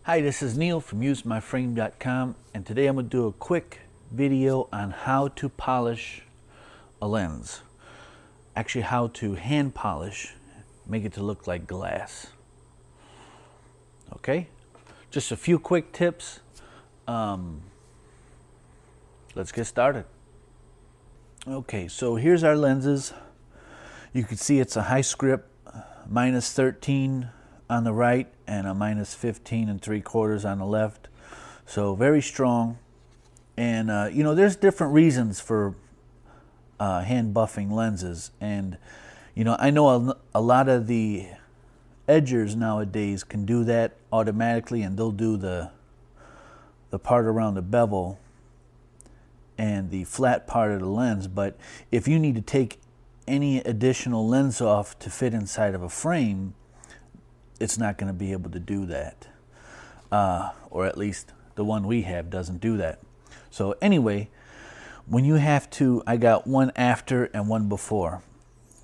Hi, this is Neil from UseMyFrame.com, and today I'm going to do a quick video on how to polish a lens. Actually, how to hand polish, make it to look like glass. Okay, just a few quick tips. Let's get started. Okay, so here's our lenses. You can see it's a high script, minus 13 on the right and a minus 15 3/4 on the left. So very strong. And there's different reasons for hand buffing lenses. And I know a lot of the edgers nowadays can do that automatically, and they'll do the part around the bevel and the flat part of the lens. But if you need to take any additional lens off to fit inside of a frame, it's not going to be able to do that, or at least the one we have doesn't do that. So anyway, when you have to, I got one after and one before.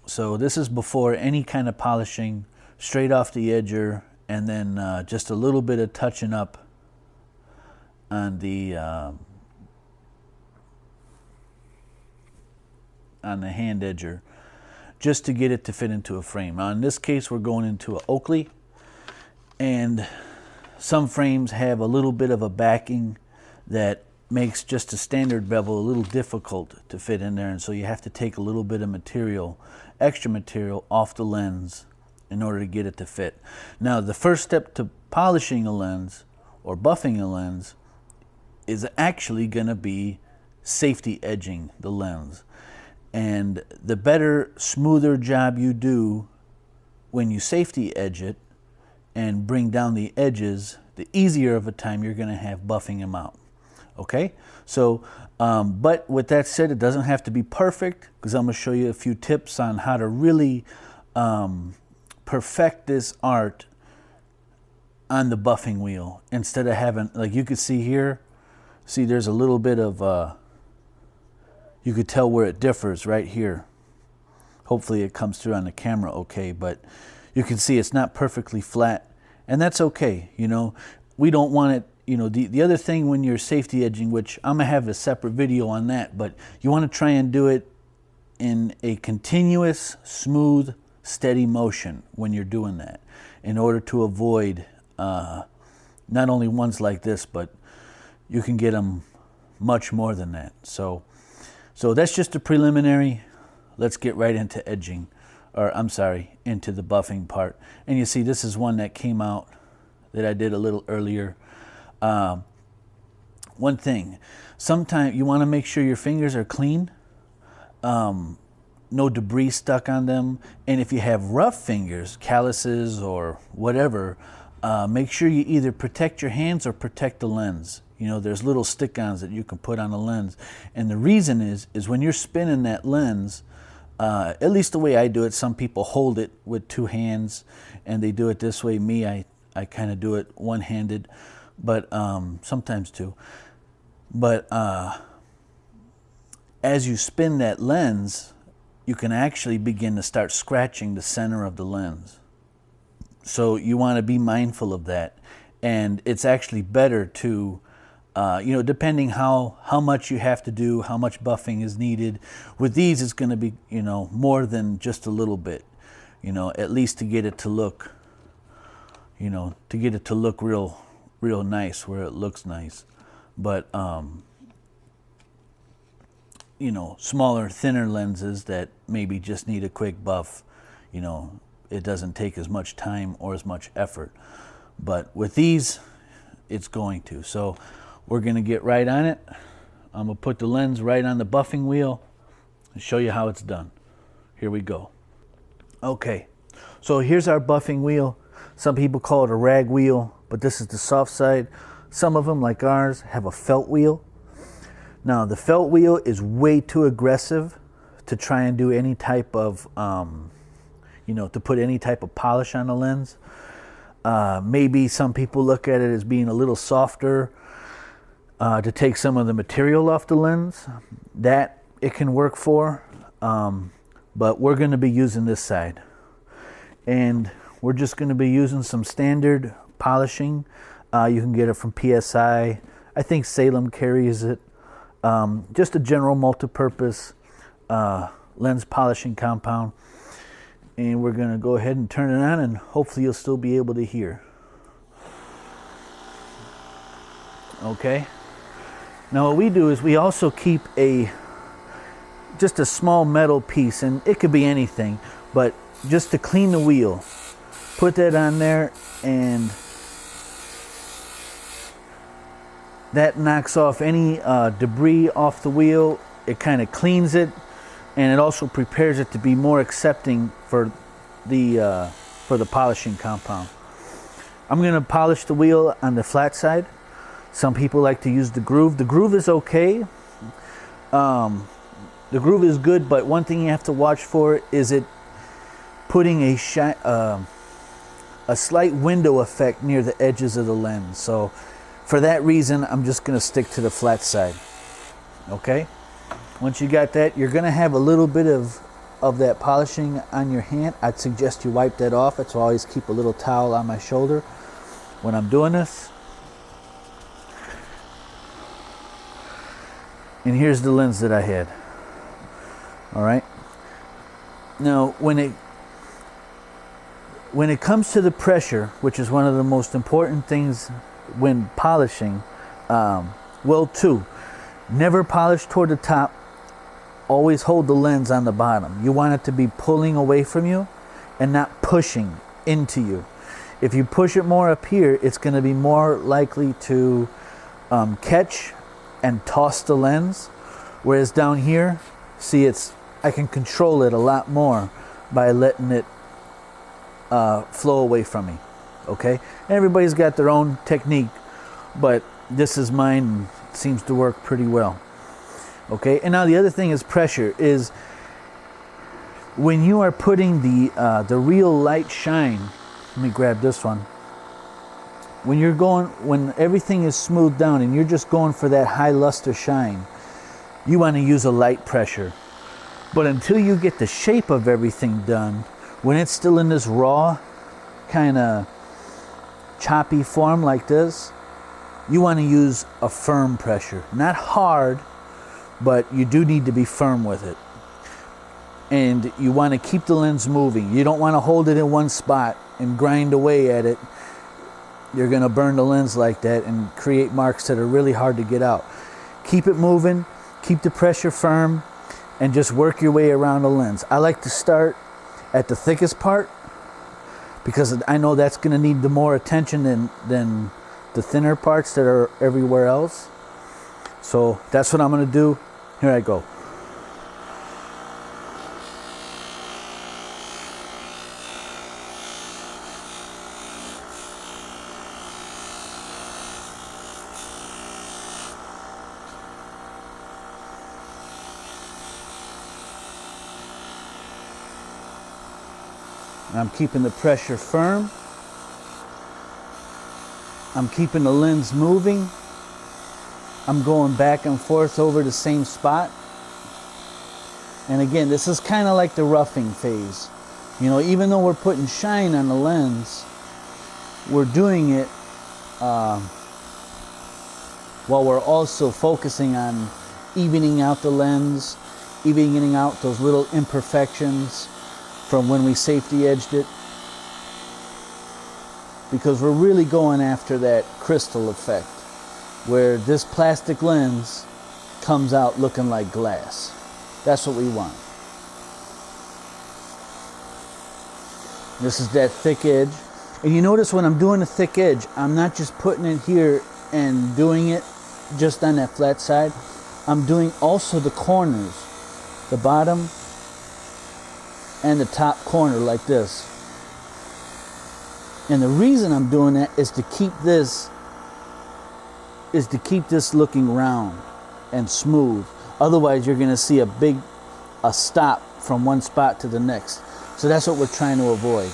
So this is before any kind of polishing, straight off the edger, and then just a little bit of touching up on the hand edger, just to get it to fit into a frame. Now in this case, we're going into an Oakley. And some frames have a little bit of a backing that makes just a standard bevel a little difficult to fit in there, and so you have to take a little bit of material, extra material, off the lens in order to get it to fit. Now the first step to polishing a lens or buffing a lens is actually going to be safety edging the lens. And the better, smoother job you do when you safety edge it and bring down the edges, the easier of a time you're going to have buffing them out. Okay, so but with that said, it doesn't have to be perfect, because I'm going to show you a few tips on how to really perfect this art on the buffing wheel, instead of having, like you could see here, see there's a little bit of you could tell where it differs right here. Hopefully it comes through on the camera okay, but you can see it's not perfectly flat, and that's okay. We don't want it, the other thing when you're safety edging, which I'm gonna have a separate video on that, but you want to try and do it in a continuous, smooth, steady motion when you're doing that, in order to avoid not only ones like this, but you can get them much more than that. So that's just a preliminary. Let's get right into edging. Or I'm sorry, into the buffing part. And you see this is one that came out that I did a little earlier. One thing, sometimes you want to make sure your fingers are clean, no debris stuck on them, and if you have rough fingers, calluses or whatever, make sure you either protect your hands or protect the lens. There's little stick-ons that you can put on the lens, and the reason is when you're spinning that lens, at least the way I do it, some people hold it with two hands and they do it this way. Me, I kind of do it one-handed, but sometimes two. But as you spin that lens, you can actually begin to start scratching the center of the lens. So you want to be mindful of that. And it's actually better to depending how much you have to do, how much buffing is needed. With these, it's going to be, more than just a little bit, at least to get it to look, real nice, where it looks nice. But, smaller, thinner lenses that maybe just need a quick buff, it doesn't take as much time or as much effort. But with these, it's going to. So we're going to get right on it. I'm going to put the lens right on the buffing wheel and show you how it's done. Here we go. Okay, so here's our buffing wheel. Some people call it a rag wheel, but this is the soft side. Some of them, like ours, have a felt wheel. Now, the felt wheel is way too aggressive to try and do any type of, to put any type of polish on the lens. Maybe some people look at it as being a little softer, to take some of the material off the lens. That it can work for, but we're going to be using this side. And we're just going to be using some standard polishing. You can get it from PSI. I think Salem carries it. Just a general multi-purpose lens polishing compound. And we're going to go ahead and turn it on, and hopefully you'll still be able to hear. Okay. Now what we do is we also keep just a small metal piece, and it could be anything, but just to clean the wheel. Put that on there, and that knocks off any debris off the wheel. It kind of cleans it, and it also prepares it to be more accepting for the polishing compound. I'm going to polish the wheel on the flat side. Some people like to use the groove. The groove is okay. The groove is good, but one thing you have to watch for is it putting a slight window effect near the edges of the lens. So for that reason, I'm just going to stick to the flat side. Okay? Once you got that, you're going to have a little bit of that polishing on your hand. I'd suggest you wipe that off. That's why I always keep a little towel on my shoulder when I'm doing this. And here's the lens that I had. All right. Now, when it comes to the pressure, which is one of the most important things when polishing, never polish toward the top. Always hold the lens on the bottom. You want it to be pulling away from you and not pushing into you. If you push it more up here, it's going to be more likely to catch and toss the lens. Whereas down here, see, I can control it a lot more by letting it flow away from me. Okay? Everybody's got their own technique, but this is mine and it seems to work pretty well. Okay, and now the other thing is pressure. Is when you are putting the real light shine. Let me grab this one. When everything is smoothed down and you're just going for that high luster shine, you want to use a light pressure. But until you get the shape of everything done, when it's still in this raw, kind of choppy form like this, you want to use a firm pressure. Not hard, but you do need to be firm with it. And you want to keep the lens moving. You don't want to hold it in one spot and grind away at it. You're going to burn the lens like that and create marks that are really hard to get out. Keep it moving, keep the pressure firm, and just work your way around the lens. I like to start at the thickest part because I know that's going to need the more attention than the thinner parts that are everywhere else. So that's what I'm going to do. Here I go. I'm keeping the pressure firm. I'm keeping the lens moving. I'm going back and forth over the same spot. And again, this is kind of like the roughing phase. You know, even though we're putting shine on the lens, we're doing it while we're also focusing on evening out the lens, evening out those little imperfections from when we safety edged it. Because we're really going after that crystal effect, where this plastic lens comes out looking like glass. That's what we want. This is that thick edge. And you notice when I'm doing a thick edge, I'm not just putting it here and doing it just on that flat side. I'm doing also the corners, the bottom and the top corner like this. And the reason I'm doing that is to keep this looking round and smooth. Otherwise, you're going to see a stop from one spot to the next. So that's what we're trying to avoid.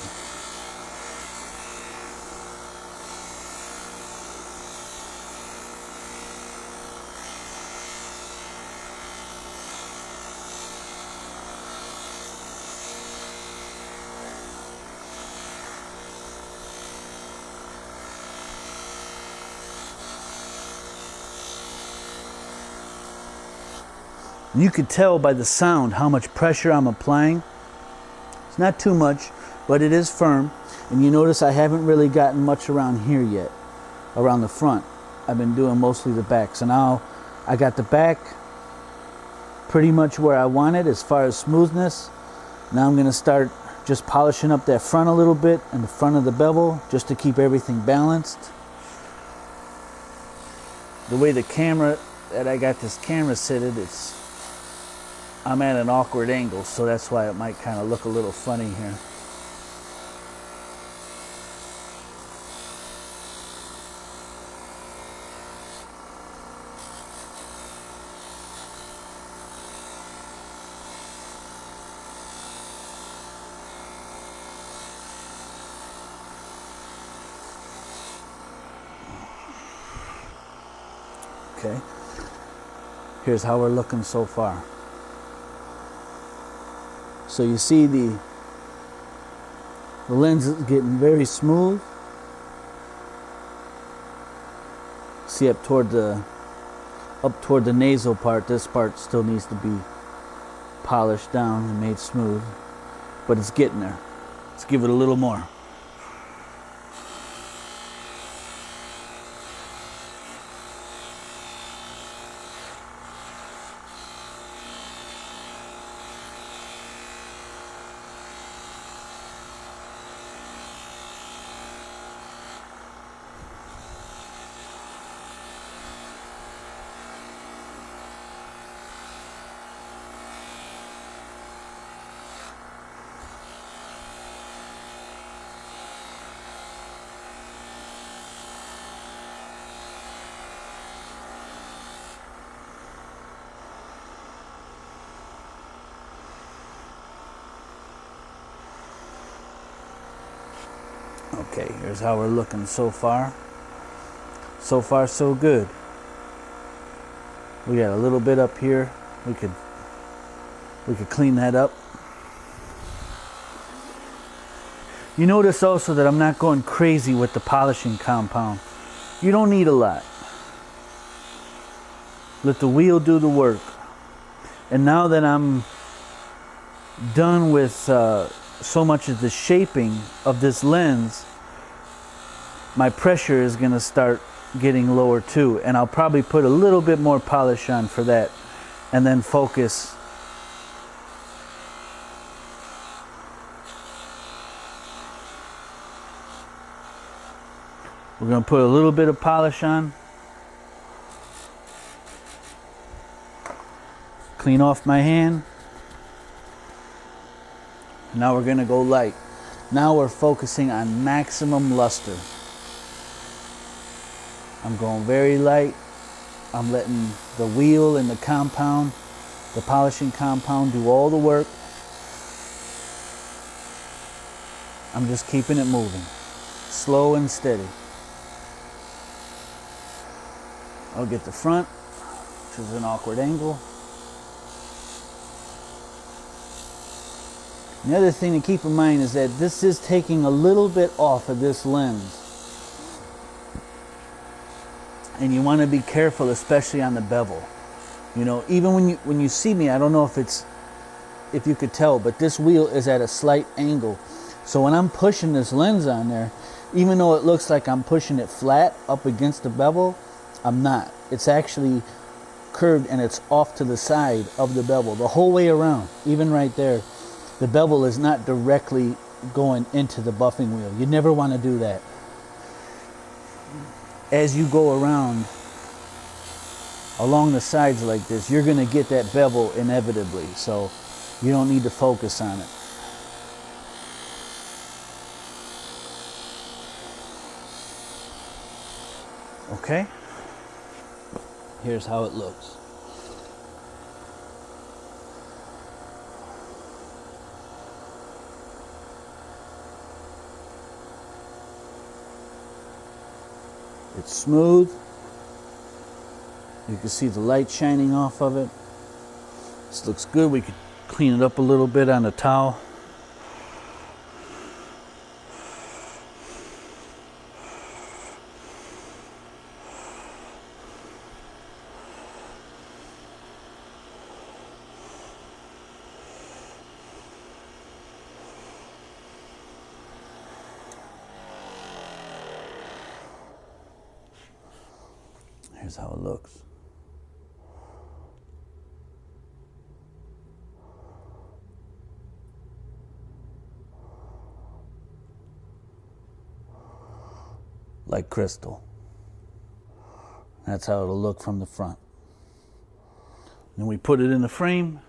You could tell by the sound how much pressure I'm applying. It's not too much, but it is firm. And you notice I haven't really gotten much around here yet, around the front. I've been doing mostly the back. So now I got the back pretty much where I want it as far as smoothness. Now I'm going to start just polishing up that front a little bit and the front of the bevel just to keep everything balanced. The way the camera that I got this camera seated, I'm at an awkward angle, so that's why it might kind of look a little funny here. Okay, here's how we're looking so far. So you see the lens is getting very smooth. See up toward the nasal part, this part still needs to be polished down and made smooth, but it's getting there. Let's give it a little more. Okay, here's how we're looking so far. So far, so good. We got a little bit up here. We could clean that up. You notice also that I'm not going crazy with the polishing compound. You don't need a lot. Let the wheel do the work. And now that I'm done with so much of the shaping of this lens, my pressure is going to start getting lower too, and I'll probably put a little bit more polish on for that and then focus. We're going to put a little bit of polish on, clean off my hand. Now we're going to go light. Now we're focusing on maximum luster. I'm going very light. I'm letting the wheel and the compound, the polishing compound, do all the work. I'm just keeping it moving, slow and steady. I'll get the front, which is an awkward angle. The other thing to keep in mind is that this is taking a little bit off of this lens. And you want to be careful, especially on the bevel. You know, even when you see me, I don't know if you could tell, but this wheel is at a slight angle. So when I'm pushing this lens on there, even though it looks like I'm pushing it flat up against the bevel, I'm not. It's actually curved and it's off to the side of the bevel the whole way around, even right there. The bevel is not directly going into the buffing wheel. You never want to do that. As you go around along the sides like this, you're going to get that bevel inevitably. So you don't need to focus on it. Okay? Here's how it looks. It's smooth. You can see the light shining off of it. This looks good. We could clean it up a little bit on a towel. Here's how it looks. Like crystal. That's how it'll look from the front. Then we put it in the frame.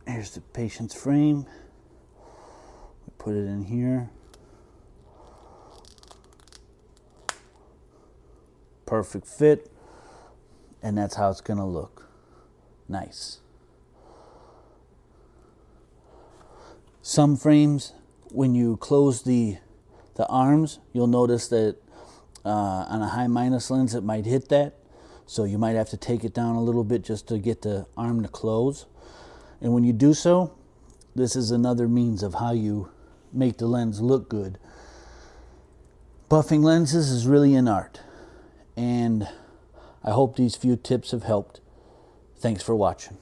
Here's the patient's frame. We put it in here. Perfect fit. And that's how it's going to look. Nice. Some frames, when you close the arms, you'll notice that on a high minus lens it might hit that, so you might have to take it down a little bit just to get the arm to close. And when you do so, this is another means of how you make the lens look good. Buffing lenses is really an art, and I hope these few tips have helped. Thanks for watching.